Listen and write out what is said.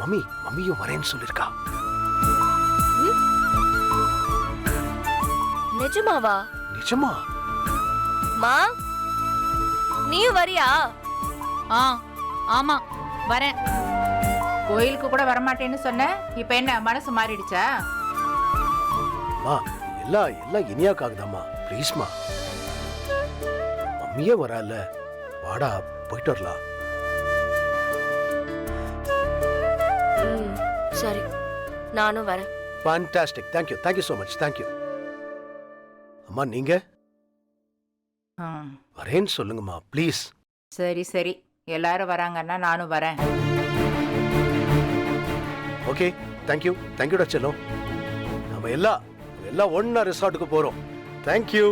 மம்மியும் வரேன்னு சொல்லிருக்கா. நிஜமாவா? நிஜமா? மா நீயும் வரியா? ஆமா வரேன். கோயிலுக்கு கூட வரமாட்டேன்னு சொன்ன, இப்ப என்ன மனசு மாறிடுச்சா? மா எல்லாம் இனியாக்காகதாம்மா. ப்ளீஸ்மா, மம்மியே வரால, வாடா போயிட்டு வரலாம். சரி, நானும் வரேன். Fantastic. Thank you so much. Thank you. அம்மா நீங்க வரேன்னு சொல்லுங்கம்மா ப்ளீஸ். சரி எல்லாரும் வராங்கன்னா நானும் வரேன். ஓகே, தேங்க்யூடா செல்லம். நம்ம எல்லாம் ஒண்ணா ரிசார்ட்டுக்கு போறோம். தேங்க்யூ.